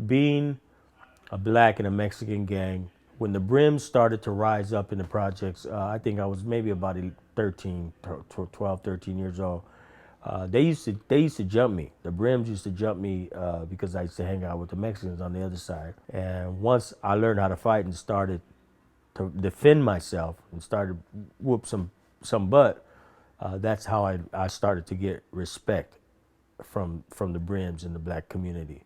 Being a black and a Mexican gang, when the brims started to rise up in the projects, I think I was maybe about 13, 12, 13 years old. They used to jump me. The brims used to jump me because I used to hang out with the Mexicans on the other side. And once I learned how to fight and started to defend myself and started whoop some butt, that's how I started to get respect from the brims in the black community.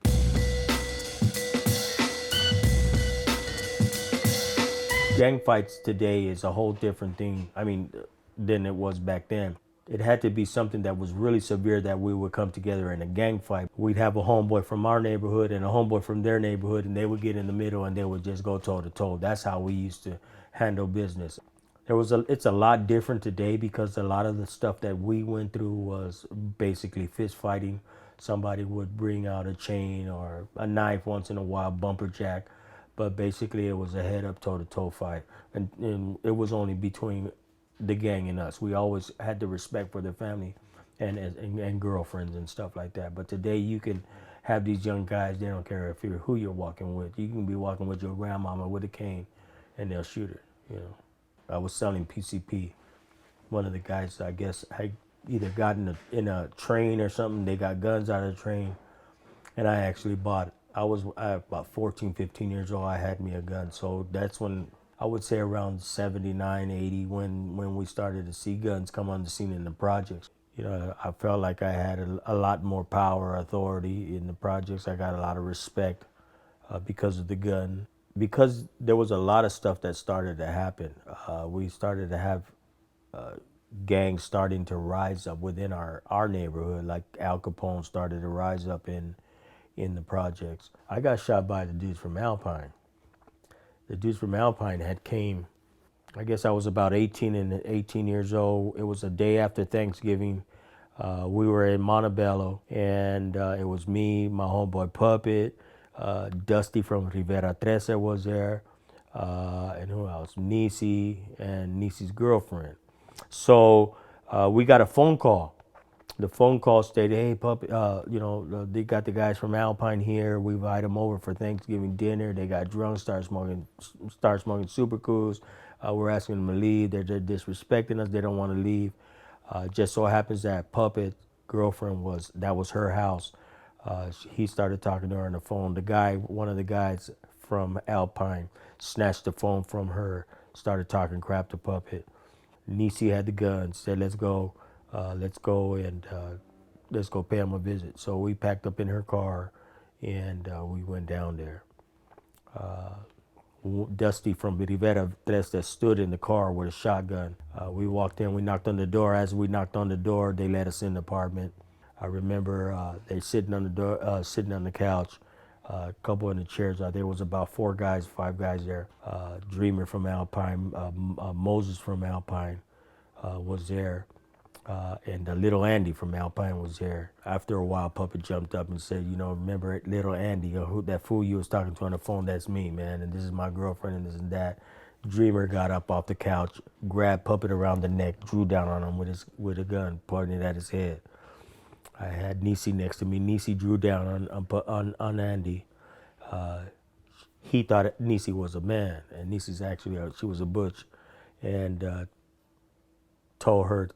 Gang fights today is a whole different thing. I mean, than it was back then. It had to be something that was really severe that we would come together in a gang fight. We'd have a homeboy from our neighborhood and a homeboy from their neighborhood, and they would get in the middle and they would just go toe to toe. That's how we used to handle business. It's a lot different today because a lot of the stuff that we went through was basically fist fighting. Somebody would bring out a chain or a knife once in a while, bumper jack, but basically it was a head up toe to toe fight, and it was only between the gang and us. We always had the respect for their family and girlfriends and stuff like that. But today you can have these young guys, they don't care if you're who you're walking with. You can be walking with your grandmama with a cane and they'll shoot her, you know. I was selling PCP. One of the guys, I guess, I either got in a train or something. They got guns out of the train, and I actually bought it. About 14, 15 years old. I had me a gun. So that's when I would say around 79, 80, when we started to see guns come on the scene in the projects. You know, I felt like I had a lot more power, authority in the projects. I got a lot of respect because of the gun. Because there was a lot of stuff that started to happen. We started to have gangs starting to rise up within our neighborhood. Like Al Capone started to rise up in the projects. I got shot by the dudes from Alpine. The dudes from Alpine had came. I guess I was about 18 years old. It was a day after Thanksgiving. We were in Montebello, and it was me, my homeboy Puppet, Dusty from Rivera 13 was there, and who else? Nisi and Nisi's girlfriend. So we got a phone call. The phone call stated, "Hey, Puppet, they got the guys from Alpine here. We invite them over for Thanksgiving dinner. They got drunk, start smoking super cools. We're asking them to leave. They're disrespecting us. They don't want to leave." Just so happens that Puppet girlfriend that was her house. He started talking to her on the phone. One of the guys from Alpine, snatched the phone from her, started talking crap to Puppet. Nisi had the gun, said, "Let's go, and let's go pay him a visit." So we packed up in her car, and we went down there. Dusty from Rivera Tres that stood in the car with a shotgun. We walked in, we knocked on the door. As we knocked on the door, they let us in the apartment. I remember they sitting on the door, sitting on the couch, a couple in the chairs. There was about 5 guys there. Dreamer from Alpine, Moses from Alpine was there. And little Andy from Alpine was there. After a while, Puppet jumped up and said, "Remember little Andy, that fool you was talking to on the phone? That's me, man. And this is my girlfriend and this and that." Dreamer got up off the couch, grabbed Puppet around the neck, drew down on him with a gun, pointing it at his head. I had Nisi next to me. Nisi drew down on Andy. He thought Nisi was a man, and Nisi's actually she was a butch, and told her,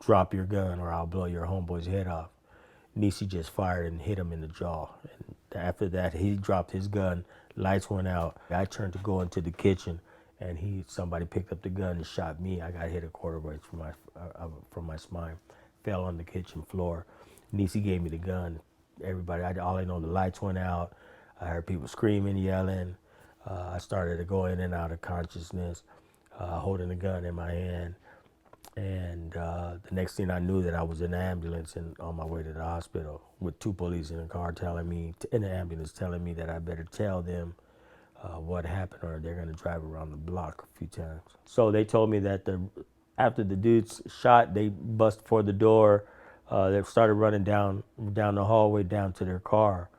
"Drop your gun or I'll blow your homeboy's head off." Nisi just fired and hit him in the jaw. And after that, he dropped his gun. Lights went out. I turned to go into the kitchen, and somebody picked up the gun and shot me. I got hit a quarter blade from my spine. Fell on the kitchen floor. Nisi gave me the gun. Everybody, all I know, the lights went out. I heard people screaming, yelling. I started to go in and out of consciousness, holding the gun in my hand. And the next thing I knew, that I was in an ambulance and on my way to the hospital with 2 police in the car in the ambulance telling me that I better tell them what happened, or they're going to drive around the block a few times. So they told me that after the dudes shot, they bust for the door. They started running down the hallway down to their car.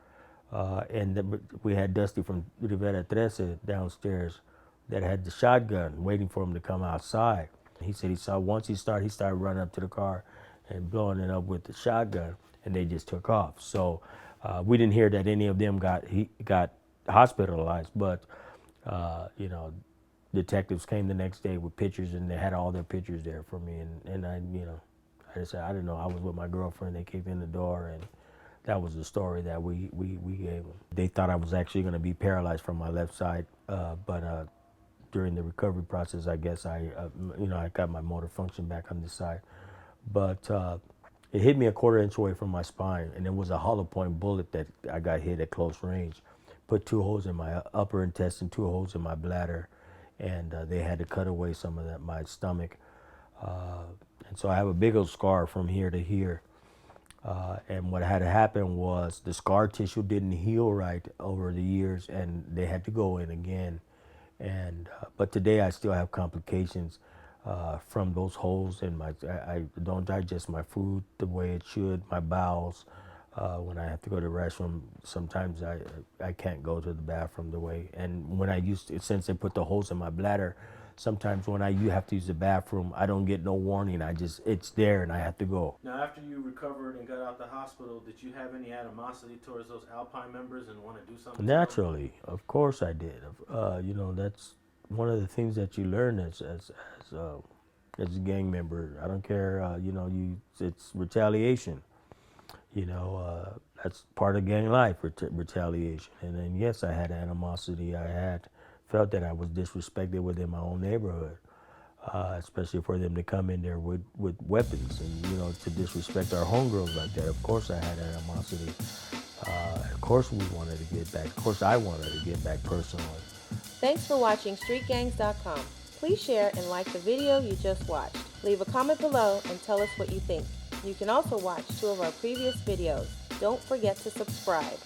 And we had Dusty from Rivera 13 downstairs that had the shotgun waiting for him to come outside. He said he saw once he started running up to the car and blowing it up with the shotgun, and they just took off. So We didn't hear that any of them got hospitalized, but detectives came the next day with pictures, and they had all their pictures there for me. And I just said, I didn't know. I was with my girlfriend. They kicked in the door, and that was the story that we gave them. They thought I was actually going to be paralyzed from my left side, but during the recovery process, I guess I got my motor function back on this side. But it hit me a quarter-inch away from my spine, and it was a hollow point bullet that I got hit at close range. Put 2 holes in my upper intestine, 2 holes in my bladder, and they had to cut away some of my stomach. And so I have a big old scar from here to here. And what had happened was the scar tissue didn't heal right over the years, and they had to go in again. And but today I still have complications from those holes in I don't digest my food the way it should. My bowels, when I have to go to the restroom, sometimes I can't go to the bathroom the way. And when I used to, since they put the holes in my bladder, sometimes when you have to use the bathroom, I don't get no warning. It's there and I have to go. Now, after you recovered and got out the hospital, did you have any animosity towards those Alpine members and want to do something? Naturally, of course I did. That's one of the things that you learn as a gang member. I don't care. It's retaliation. That's part of gang life, retaliation. And then yes, I had animosity. I had felt that I was disrespected within my own neighborhood, especially for them to come in there with weapons and to disrespect our homegirls like that. Of course, I had animosity. Of course, we wanted to get back. Of course, I wanted to get back personally. Thanks for watching StreetGangs.com. Please share and like the video you just watched. Leave a comment below and tell us what you think. You can also watch 2 of our previous videos. Don't forget to subscribe.